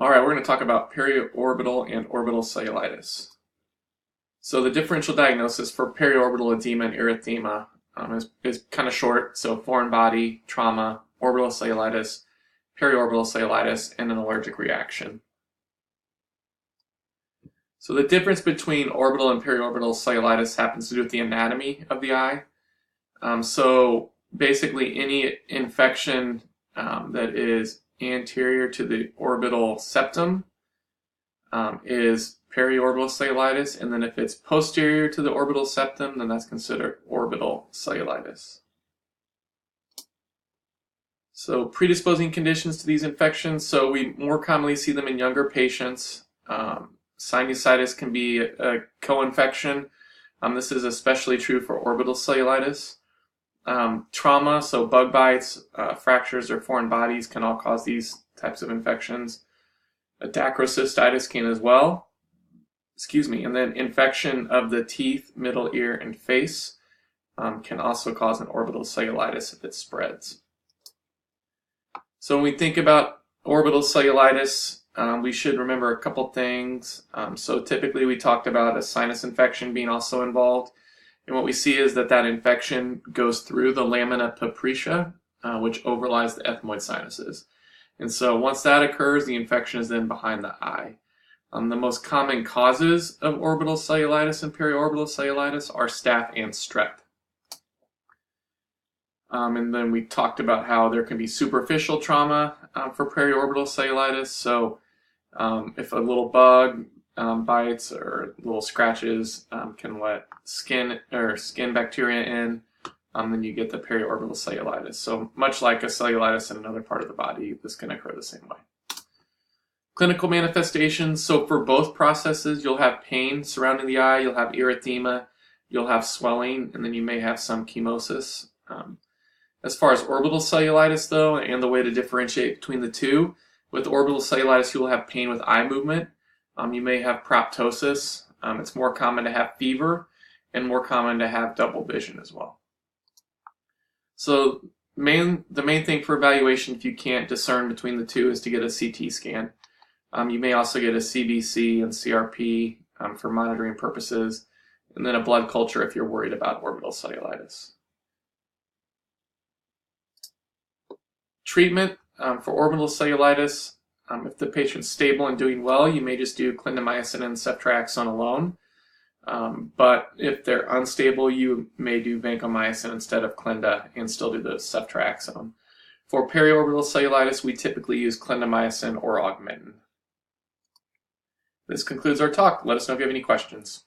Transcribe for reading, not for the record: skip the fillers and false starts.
All right, we're going to talk about periorbital and orbital cellulitis. So the differential diagnosis for periorbital edema and erythema is kind of short. So foreign body, trauma, orbital cellulitis, periorbital cellulitis, and an allergic reaction. So the difference between orbital and periorbital cellulitis happens to do with the anatomy of the eye. So basically any infection that is anterior to the orbital septum is periorbital cellulitis, and then if it's posterior to the orbital septum, then that's considered orbital cellulitis. So predisposing conditions to these infections, so we more commonly see them in younger patients. Sinusitis can be a co-infection. This is especially true for orbital cellulitis. Trauma, so bug bites, fractures, or foreign bodies can all cause these types of infections. Dacrocystitis can as well. And then infection of the teeth, middle ear, and face can also cause an orbital cellulitis if it spreads. So when we think about orbital cellulitis, we should remember a couple things. So typically we talked about a sinus infection being also involved. And what we see is that infection goes through the lamina papyracea, which overlies the ethmoid sinuses. And so once that occurs, the infection is then behind the eye. The most common causes of orbital cellulitis and periorbital cellulitis are staph and strep. And then we talked about how there can be superficial trauma for periorbital cellulitis. So if a little bug bites or little scratches can let skin bacteria in, then you get the periorbital cellulitis. So much like a cellulitis in another part of the body, this can occur the same way. Clinical manifestations, so for both processes, you'll have pain surrounding the eye, you'll have erythema, you'll have swelling, and then you may have some chemosis. As far as orbital cellulitis, though, and the way to differentiate between the two, with orbital cellulitis, you'll have pain with eye movement. You may have proptosis. It's more common to have fever and more common to have double vision as well. So the main thing for evaluation, if you can't discern between the two, is to get a CT scan. You may also get a CBC and CRP for monitoring purposes, and then a blood culture if you're worried about orbital cellulitis. Treatment for orbital cellulitis, if the patient's stable and doing well, you may just do clindamycin and ceftriaxone alone. But if they're unstable, you may do vancomycin instead of clinda and still do the ceftriaxone. For periorbital cellulitis, we typically use clindamycin or augmentin. This concludes our talk. Let us know if you have any questions.